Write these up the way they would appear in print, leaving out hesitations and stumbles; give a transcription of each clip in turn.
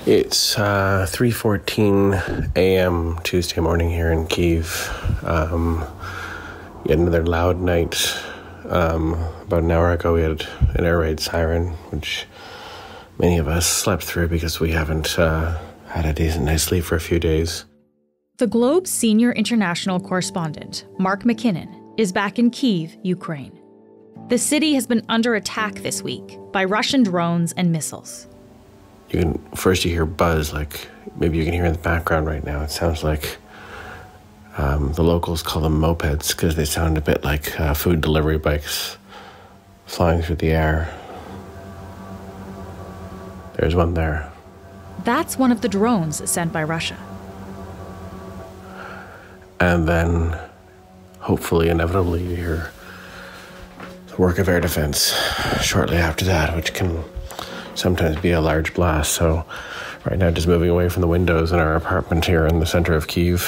It's 3:14 a.m. Tuesday morning here in Kyiv. Yet another loud night. About an hour ago, we had an air raid siren, which many of us slept through because we haven't had a decent night's sleep for a few days. The Globe's senior international correspondent, Mark MacKinnon, is back in Kyiv, Ukraine. The city has been under attack this week by Russian drones and missiles. You hear buzz, like maybe you can hear in the background right now. It sounds like the locals call them mopeds because they sound a bit like food delivery bikes flying through the air. There's one there. That's one of the drones sent by Russia. And then, hopefully, inevitably, you hear the work of air defense shortly after that, which can sometimes be a large blast. So right now, just moving away from the windows in our apartment here in the center of Kyiv.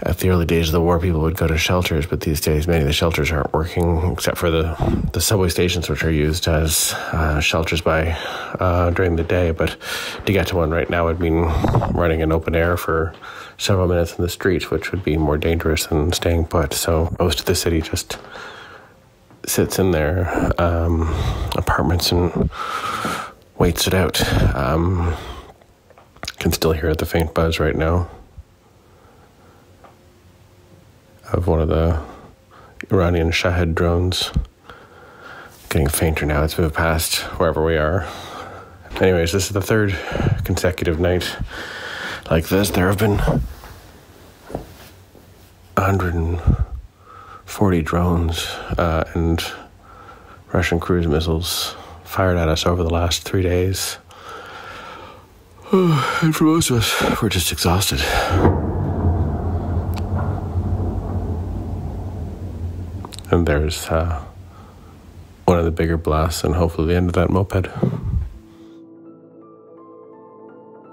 At the early days of the war, people would go to shelters, but these days many of the shelters aren't working except for the subway stations, which are used as shelters during the day. But to get to one right now would mean running in open air for several minutes in the streets, which would be more dangerous than staying put. So most of the city just sits in their apartments and waits it out. Can still hear the faint buzz right now of one of the Iranian Shahed drones. Getting fainter now. It's moved past wherever we are. Anyways, this is the third consecutive night like this. There have been 140 drones and Russian cruise missiles fired at us over the last 3 days. And for most of us, we're just exhausted. And there's one of the bigger blasts and hopefully the end of that moped.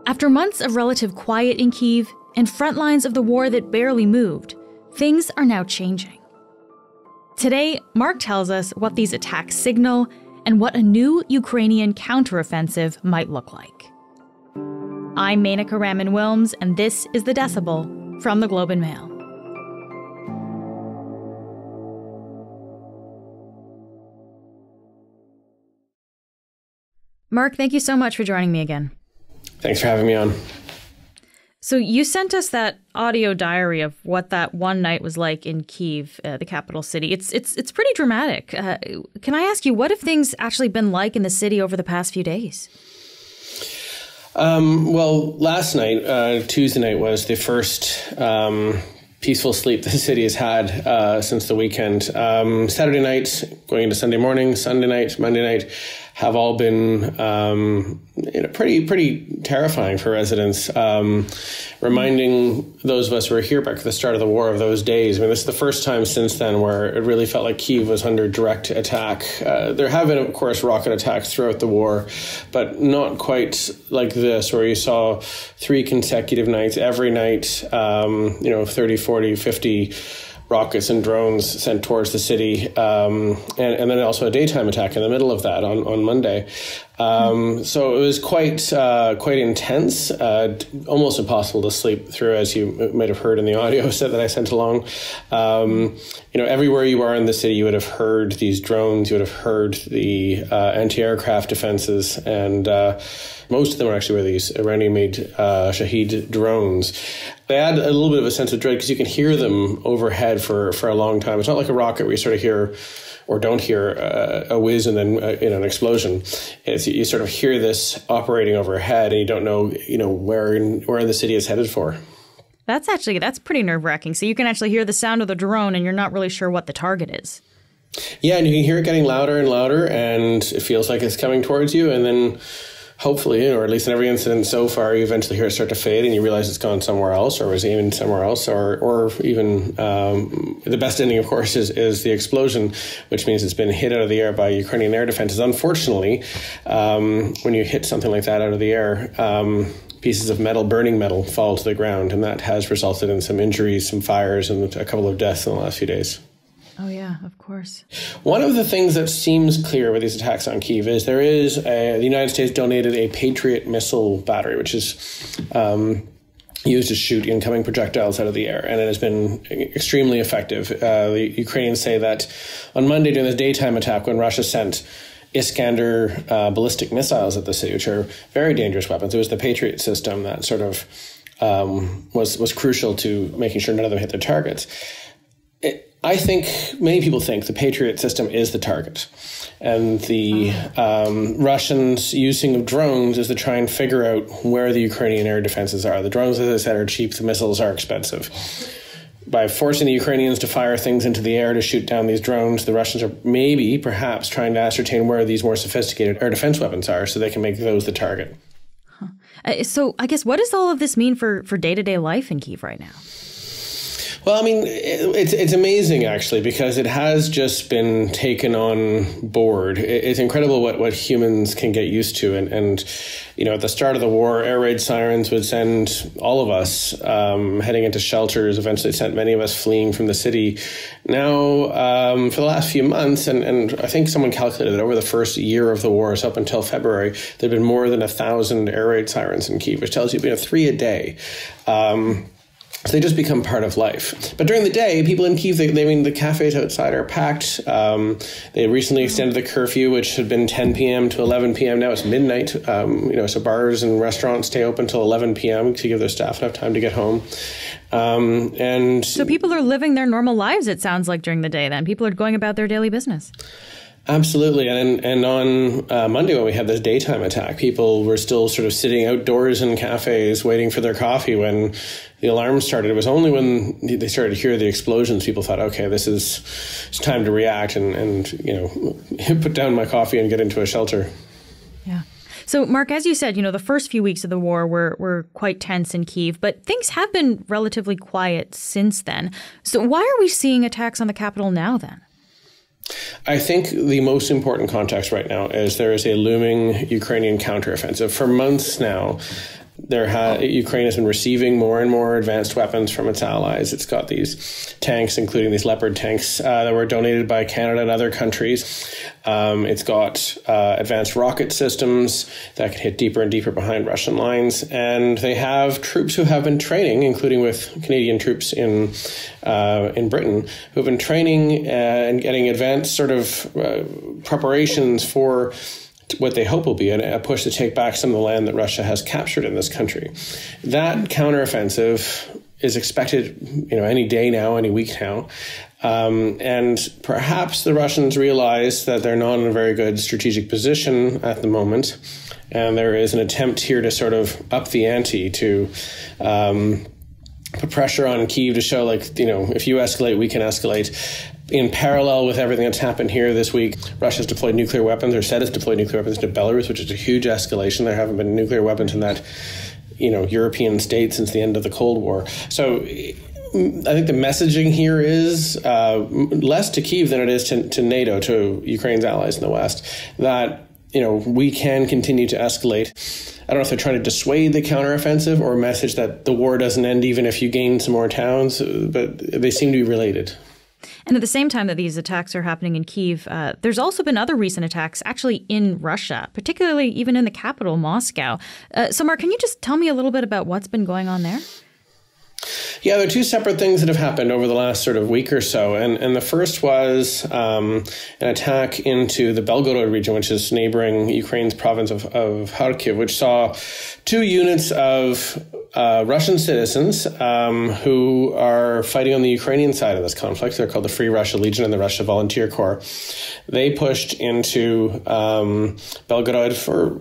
After months of relative quiet in Kyiv and front lines of the war that barely moved, things are now changing. Today, Mark tells us what these attacks signal and what a new Ukrainian counteroffensive might look like. I'm Menaka Raman-Wilms, and this is The Decibel from the Globe and Mail. Mark, thank you so much for joining me again. Thanks for having me on. So you sent us that audio diary of what that one night was like in Kyiv, the capital city. It's pretty dramatic. Can I ask you, what have things actually been like in the city over the past few days? Well, last night, Tuesday night, was the first peaceful sleep the city has had since the weekend. Saturday night, going into Sunday morning, Sunday night, Monday night, have all been pretty terrifying for residents. Reminding those of us who were here back at the start of the war of those days. I mean, this is the first time since then where it really felt like Kyiv was under direct attack. There have been, of course, rocket attacks throughout the war, but not quite like this, where you saw 3 consecutive nights, every night, 30, 40, 50 rockets and drones sent towards the city, and then also a daytime attack in the middle of that on Monday. So it was quite intense, almost impossible to sleep through, as you might have heard in the audio set that I sent along. Everywhere you are in the city, you would have heard these drones, you would have heard the anti-aircraft defenses, and most of them are actually these Iranian-made Shahed drones. They add a little bit of a sense of dread because you can hear them overhead for a long time. It's not like a rocket where you sort of hear or don't hear a whiz and then an explosion. You sort of hear this operating overhead, and you don't know where in the city it's headed for. That's pretty nerve-wracking. So you can actually hear the sound of the drone, and you're not really sure what the target is. Yeah, and you can hear it getting louder and louder, and it feels like it's coming towards you, and then hopefully, or at least in every incident so far, you eventually hear it start to fade and you realize it's gone somewhere else, or was aimed somewhere else, or even the best ending, of course, is the explosion, which means it's been hit out of the air by Ukrainian air defenses. Unfortunately, when you hit something like that out of the air, pieces of metal, burning metal, fall to the ground, and that has resulted in some injuries, some fires, and a couple of deaths in the last few days. Oh, yeah, of course. One of the things that seems clear with these attacks on Kyiv is the United States donated a Patriot missile battery, which is used to shoot incoming projectiles out of the air, and it has been extremely effective. The Ukrainians say that on Monday during the daytime attack, when Russia sent Iskander ballistic missiles at the city, which are very dangerous weapons, it was the Patriot system that sort of was crucial to making sure none of them hit their targets. I think many people think the Patriot system is the target, and the Russians' using of drones is to try and figure out where the Ukrainian air defenses are. The drones, as I said, are cheap. The missiles are expensive. By forcing the Ukrainians to fire things into the air to shoot down these drones, the Russians are perhaps trying to ascertain where these more sophisticated air defense weapons are so they can make those the target. So I guess what does all of this mean for day-to-day life in Kyiv right now? Well, I mean, it's amazing, actually, because it has just been taken on board. It's incredible what humans can get used to. And at the start of the war, air raid sirens would send all of us heading into shelters, eventually sent many of us fleeing from the city. Now, for the last few months, and I think someone calculated that over the first year of the war, so up until February, there have been more than 1,000 air raid sirens in Kyiv, which tells you 3 a day. So they just become part of life. But during the day, people in Kyiv, the cafes outside are packed. They recently extended the curfew, which had been 10 p.m. to 11 p.m. Now it's midnight. So bars and restaurants stay open till 11 p.m. to give their staff enough time to get home. So people are living their normal lives, it sounds like, during the day then. People are going about their daily business. Absolutely. And on Monday, when we had this daytime attack, people were still sort of sitting outdoors in cafes waiting for their coffee when the alarm started. It was only when they started to hear the explosions, people thought, okay, it's time to react and put down my coffee and get into a shelter. Yeah. So, Mark, as you said, the first few weeks of the war were quite tense in Kyiv, but things have been relatively quiet since then. So why are we seeing attacks on the capital now then? I think the most important context right now is there is a looming Ukrainian counteroffensive. For months now, Ukraine has been receiving more and more advanced weapons from its allies. It's got these tanks, including these Leopard tanks that were donated by Canada and other countries. It's got advanced rocket systems that can hit deeper and deeper behind Russian lines. And they have troops who have been training, including with Canadian troops in Britain, who have been training and getting advanced sort of preparations for what they hope will be a push to take back some of the land that Russia has captured in this country. That counteroffensive is expected, any day now, any week now. And perhaps the Russians realize that they're not in a very good strategic position at the moment. And there is an attempt here to sort of up the ante to put pressure on Kyiv to show, if you escalate, we can escalate. In parallel with everything that's happened here this week, Russia's deployed nuclear weapons, or said it's deployed nuclear weapons to Belarus, which is a huge escalation. There haven't been nuclear weapons in that, European state since the end of the Cold War. So I think the messaging here is less to Kyiv than it is to NATO, to Ukraine's allies in the West, that we can continue to escalate. I don't know if they're trying to dissuade the counteroffensive or a message that the war doesn't end even if you gain some more towns, but they seem to be related. And at the same time that these attacks are happening in Kyiv, there's also been other recent attacks actually in Russia, particularly even in the capital, Moscow. So, Mark, can you just tell me a little bit about what's been going on there? Yeah, there are two separate things that have happened over the last sort of week or so. And the first was an attack into the Belgorod region, which is neighboring Ukraine's province of Kharkiv, which saw 2 units of Russian citizens who are fighting on the Ukrainian side of this conflict. They're called the Free Russia Legion and the Russia Volunteer Corps. They pushed into Belgorod for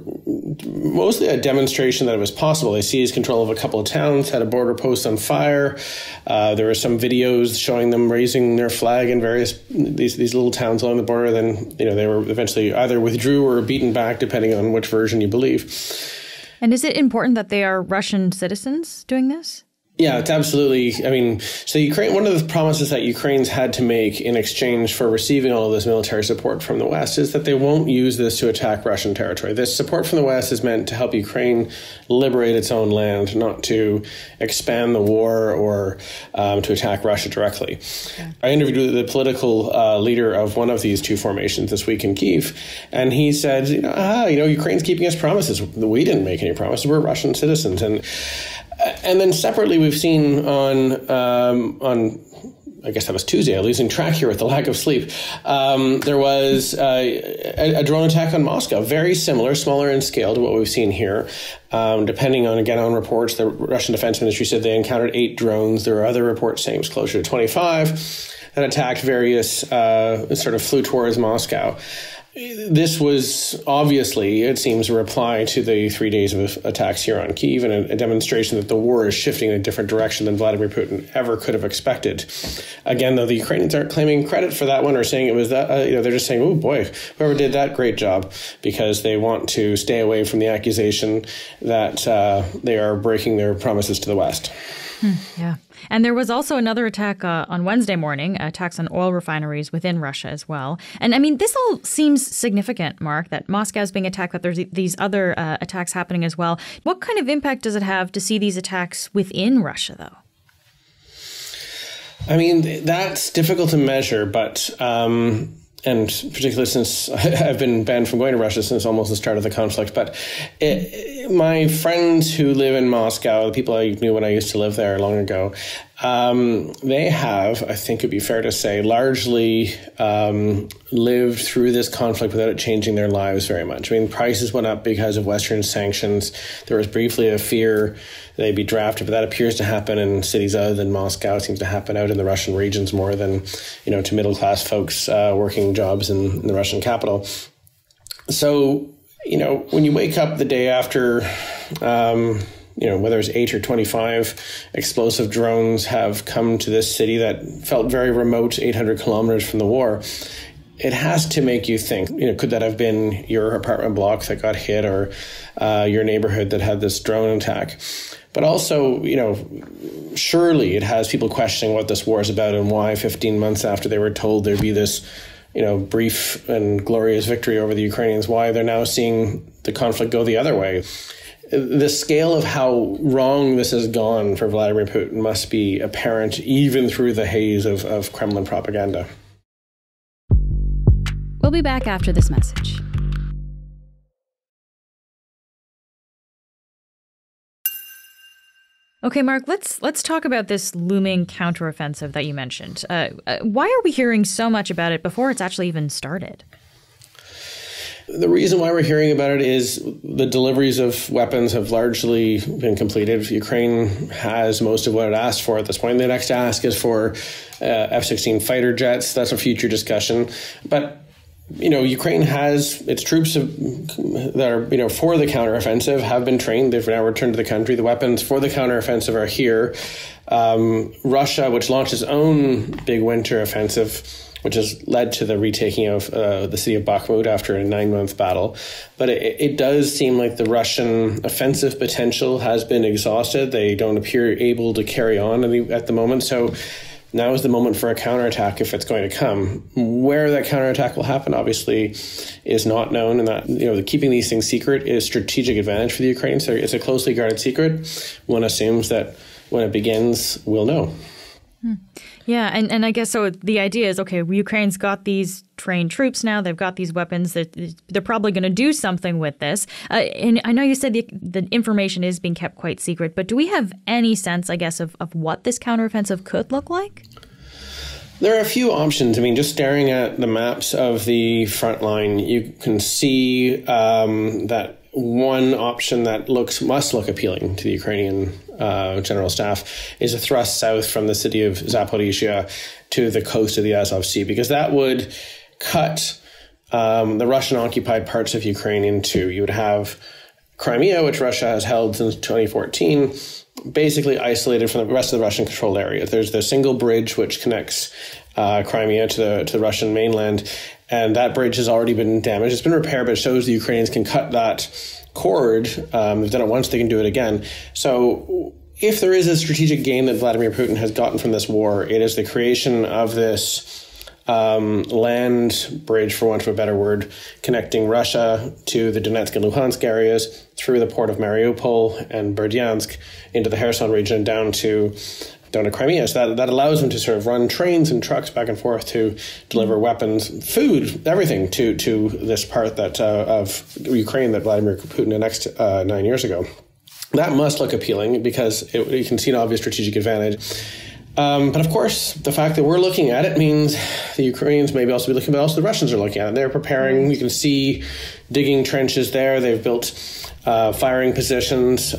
mostly a demonstration that it was possible. They seized control of a couple of towns, had a border post on fire. There were some videos showing them raising their flag in various these little towns along the border. Then they were eventually either withdrew or beaten back, depending on which version you believe. And is it important that they are Russian citizens doing this? Yeah, it's absolutely. I mean, so Ukraine, one of the promises that Ukraine's had to make in exchange for receiving all of this military support from the West is that they won't use this to attack Russian territory. This support from the West is meant to help Ukraine liberate its own land, not to expand the war or to attack Russia directly. Okay. I interviewed the political leader of one of these two formations this week in Kyiv, and he said, Ukraine's keeping its promises. We didn't make any promises. We're Russian citizens. And then separately, we've seen on I guess that was Tuesday. I'm losing track here with the lack of sleep. There was a drone attack on Moscow, very similar, smaller in scale to what we've seen here. Depending on, again, on reports, the Russian Defense Ministry said they encountered 8 drones. There are other reports saying it was closer to 25 that attacked various, sort of flew towards Moscow. This was obviously, it seems, a reply to the 3 days of attacks here on Kyiv and a demonstration that the war is shifting in a different direction than Vladimir Putin ever could have expected. Again, though, the Ukrainians aren't claiming credit for that one or saying it was that, they're just saying, oh boy, whoever did that, great job, because they want to stay away from the accusation that they are breaking their promises to the West. Yeah. And there was also another attack on Wednesday morning, attacks on oil refineries within Russia as well. And I mean, this all seems significant, Mark, that Moscow's being attacked, that there's these other attacks happening as well. What kind of impact does it have to see these attacks within Russia, though? I mean, that's difficult to measure, but and particularly since I've been banned from going to Russia since almost the start of the conflict. But my friends who live in Moscow, the people I knew when I used to live there long ago, they have, I think it'd be fair to say, largely lived through this conflict without it changing their lives very much. I mean, prices went up because of Western sanctions. There was briefly a fear they'd be drafted, but that appears to happen in cities other than Moscow. It seems to happen out in the Russian regions more than, to middle-class folks working jobs in the Russian capital. So, when you wake up the day after, whether it's 8 or 25 explosive drones have come to this city that felt very remote, 800 kilometers from the war, it has to make you think, could that have been your apartment block that got hit or your neighborhood that had this drone attack? But also, surely it has people questioning what this war is about and why 15 months after they were told there'd be this, brief and glorious victory over the Ukrainians, why they're now seeing the conflict go the other way. The scale of how wrong this has gone for Vladimir Putin must be apparent even through the haze of Kremlin propaganda. We'll be back after this message. Okay, Mark, let's talk about this looming counteroffensive that you mentioned. Why are we hearing so much about it before it's actually even started? The reason why we're hearing about it is the deliveries of weapons have largely been completed. Ukraine has most of what it asked for at this point. The next ask is for F-16 fighter jets. That's a future discussion. But Ukraine has its troops that are, for the counteroffensive have been trained. They've now returned to the country. The weapons for the counteroffensive are here. Russia, which launched its own big winter offensive, which has led to the retaking of the city of Bakhmut after a 9-month battle. But it does seem like the Russian offensive potential has been exhausted. They don't appear able to carry on at the moment. So now is the moment for a counterattack if it's going to come. Where that counterattack will happen, obviously, is not known. And that, keeping these things secret is strategic advantage for the Ukrainians. So it's a closely guarded secret. One assumes that when it begins, we'll know. Yeah, and I guess so the idea is, okay, Ukraine's got these trained troops now. They've got these weapons. They're probably going to do something with this. And I know you said the information is being kept quite secret, but do we have any sense, I guess, of what this counteroffensive could look like? There are a few options. I mean, just staring at the maps of the front line, you can see that one option that must look appealing to the Ukrainian general staff is a thrust south from the city of Zaporizhia to the coast of the Azov Sea, because that would cut the Russian-occupied parts of Ukraine in two. You would have Crimea, which Russia has held since 2014, basically isolated from the rest of the Russian-controlled area. There's the single bridge which connects Crimea to the Russian mainland, and that bridge has already been damaged. It's been repaired, but it shows the Ukrainians can cut that cord. They've done it once, they can do it again. So if there is a strategic gain that Vladimir Putin has gotten from this war, it is the creation of this land bridge, for want of a better word, connecting Russia to the Donetsk and Luhansk areas through the port of Mariupol and Berdyansk into the Kherson region and down to Crimea. So that allows them to sort of run trains and trucks back and forth to deliver weapons, food, everything to this part that of Ukraine that Vladimir Putin annexed 9 years ago. That must look appealing because you can see an obvious strategic advantage. But of course, the fact that we're looking at it means the Ukrainians maybe also be looking, but also the Russians are looking at it. They're preparing. You can see digging trenches there. They've built firing positions.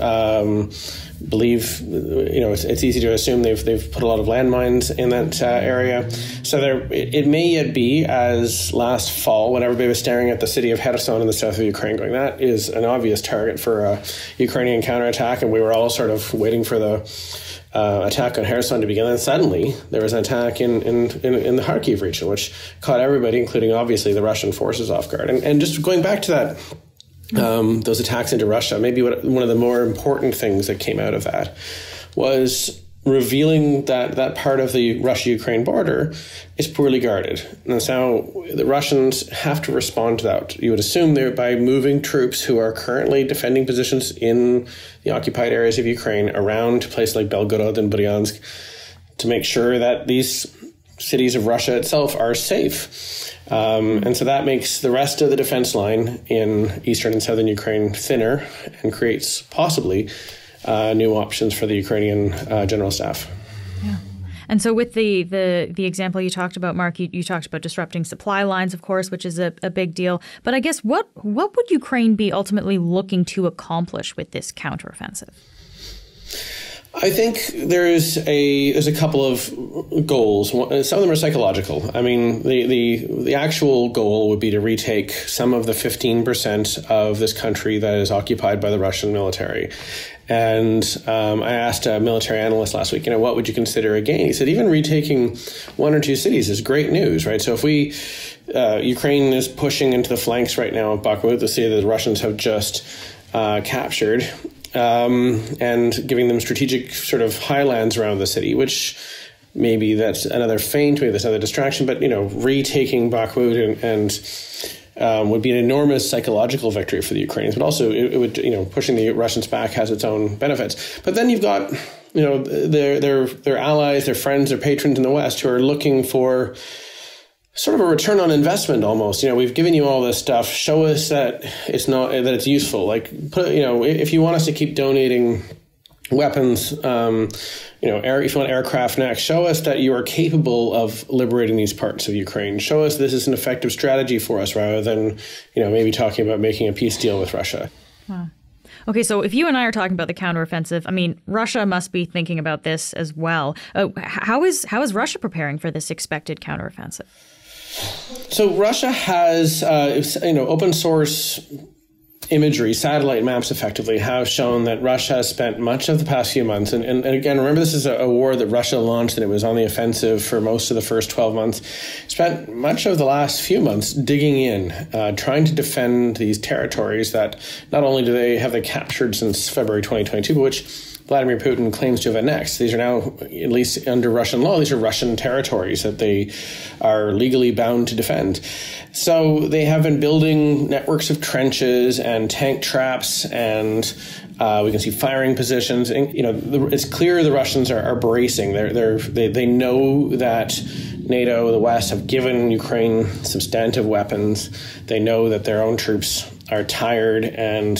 Believe, it's easy to assume they've put a lot of landmines in that area. So it may yet be as last fall when everybody was staring at the city of Kherson in the south of Ukraine going, that is an obvious target for a Ukrainian counterattack, and we were all sort of waiting for the attack on Kherson to begin. And suddenly there was an attack in the Kharkiv region, which caught everybody, including obviously the Russian forces, off guard. And just going back to that, those attacks into Russia, maybe one of the more important things that came out of that was revealing that part of the Russia-Ukraine border is poorly guarded. And so the Russians have to respond to that. You would assume they're by moving troops who are currently defending positions in the occupied areas of Ukraine around places like Belgorod and Bryansk to make sure that these cities of Russia itself are safe. And so that makes the rest of the defense line in eastern and southern Ukraine thinner and creates possibly new options for the Ukrainian general staff. Yeah. And so with the example you talked about, Mark, you talked about disrupting supply lines, of course, which is a big deal. But I guess what would Ukraine be ultimately looking to accomplish with this counteroffensive? I think there's a couple of goals. Some of them are psychological. I mean, the actual goal would be to retake some of the 15% of this country that is occupied by the Russian military. And I asked a military analyst last week, what would you consider a gain? He said, even retaking one or two cities is great news, right? So if Ukraine is pushing into the flanks right now of Bakhmut, the city that the Russians have just captured, and giving them strategic sort of highlands around the city, which maybe that's another feint, maybe that's another distraction, but, retaking Bakhmut and would be an enormous psychological victory for the Ukrainians, but also it would, pushing the Russians back has its own benefits. But then you've got, their allies, their friends, their patrons in the West who are looking for sort of a return on investment almost. We've given you all this stuff. Show us that it's useful. Like, if you want us to keep donating weapons, if you want aircraft next, show us that you are capable of liberating these parts of Ukraine. Show us this is an effective strategy for us rather than, maybe talking about making a peace deal with Russia. Wow. Okay, so if you and I are talking about the counteroffensive, Russia must be thinking about this as well. How is Russia preparing for this expected counteroffensive? So Russia has, open source imagery, satellite maps effectively have shown that Russia has spent much of the past few months, and again, remember this is a war that Russia launched and it was on the offensive for most of the first 12 months, spent much of the last few months digging in, trying to defend these territories that not only do they have they captured since February 2022, but which Vladimir Putin claims to have annexed. These are now, at least under Russian law, these are Russian territories that they are legally bound to defend. So they have been building networks of trenches and tank traps, and we can see firing positions. And, it's clear the Russians are bracing. They know that NATO, the West, have given Ukraine substantive weapons. They know that their own troops are tired and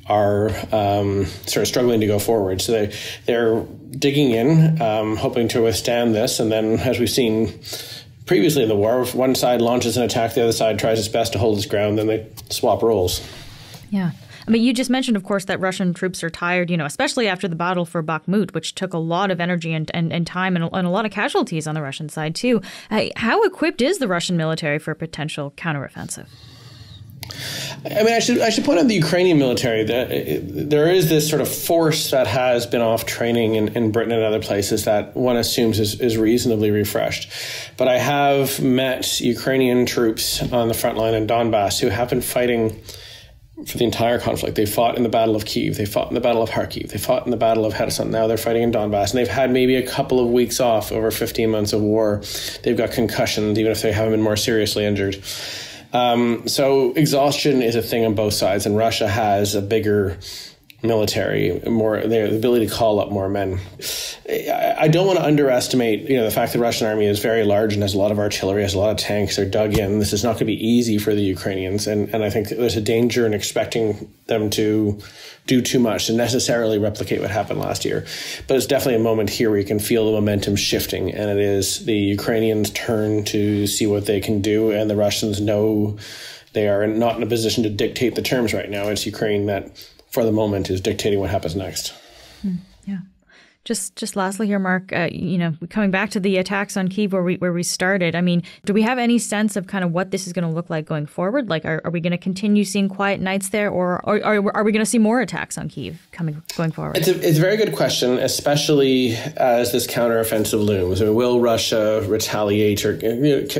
are sort of struggling to go forward. So they're digging in, hoping to withstand this. And then, as we've seen previously in the war, if one side launches an attack, the other side tries its best to hold its ground, then they swap roles. Yeah. You just mentioned, of course, that Russian troops are tired, especially after the battle for Bakhmut, which took a lot of energy and time and a lot of casualties on the Russian side, too. How equipped is the Russian military for a potential counteroffensive? I should point out the Ukrainian military that there is this sort of force that has been off training in Britain and other places that one assumes is reasonably refreshed. But I have met Ukrainian troops on the front line in Donbass who have been fighting for the entire conflict. They fought in the Battle of Kyiv. They fought in the Battle of Kharkiv. They fought in the Battle of Kherson. Now they're fighting in Donbass. And they've had maybe a couple of weeks off over 15 months of war. They've got concussions, even if they haven't been more seriously injured. So exhaustion is a thing on both sides. And Russia has a bigger military, the ability to call up more men. I don't want to underestimate, the fact the Russian army is very large and has a lot of artillery, has a lot of tanks. They're dug in. This is not going to be easy for the Ukrainians. And I think there's a danger in expecting them to do too much and necessarily replicate what happened last year. But it's definitely a moment here where you can feel the momentum shifting. And it is the Ukrainians' turn to see what they can do. And the Russians know they are not in a position to dictate the terms right now. It's Ukraine that, for the moment, is dictating what happens next. Yeah. Just lastly here, Mark, coming back to the attacks on Kyiv where we started, I mean, do we have any sense of kind of what this is going to look like going forward? Like, are we going to continue seeing quiet nights there, or are we going to see more attacks on Kyiv going forward? It's a very good question, especially as this counteroffensive looms. I mean, will Russia retaliate or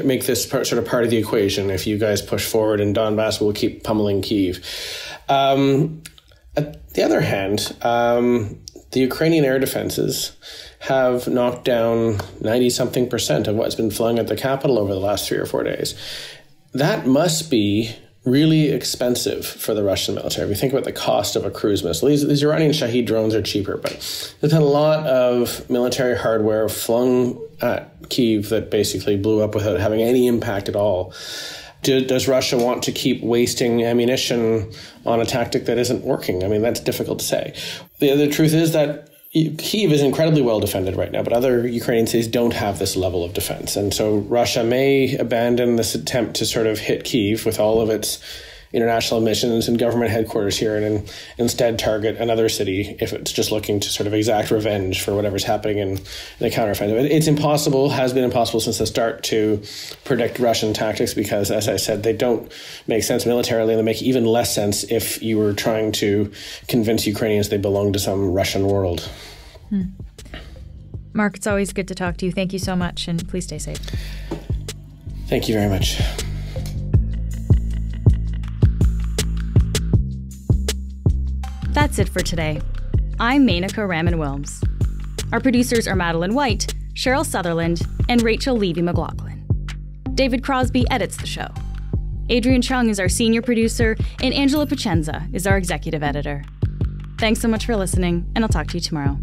make this sort of part of the equation? If you guys push forward in Donbass, we'll keep pummeling Kyiv. At the other hand, the Ukrainian air defenses have knocked down 90-something% of what's been flung at the capital over the last 3 or 4 days. That must be really expensive for the Russian military. If you think about the cost of a cruise missile, these Iranian Shahed drones are cheaper, but there's been a lot of military hardware flung at Kyiv that basically blew up without having any impact at all. Does Russia want to keep wasting ammunition on a tactic that isn't working? I mean, that's difficult to say. The truth is that Kyiv is incredibly well defended right now, but other Ukrainian cities don't have this level of defense. And so Russia may abandon this attempt to sort of hit Kyiv with all of its international missions and government headquarters here, and instead target another city if it's just looking to sort of exact revenge for whatever's happening in the counteroffensive. It's impossible, has been impossible since the start, to predict Russian tactics because, as I said, they don't make sense militarily, and they make even less sense if you were trying to convince Ukrainians they belong to some Russian world. Mark, it's always good to talk to you. Thank you so much, and please stay safe. Thank you very much. That's it for today. I'm Menaka Raman-Wilms. Our producers are Madeline White, Cheryl Sutherland, and Rachel Levy-McLaughlin. David Crosby edits the show. Adrian Chung is our senior producer, and Angela Pacenza is our executive editor. Thanks so much for listening, and I'll talk to you tomorrow.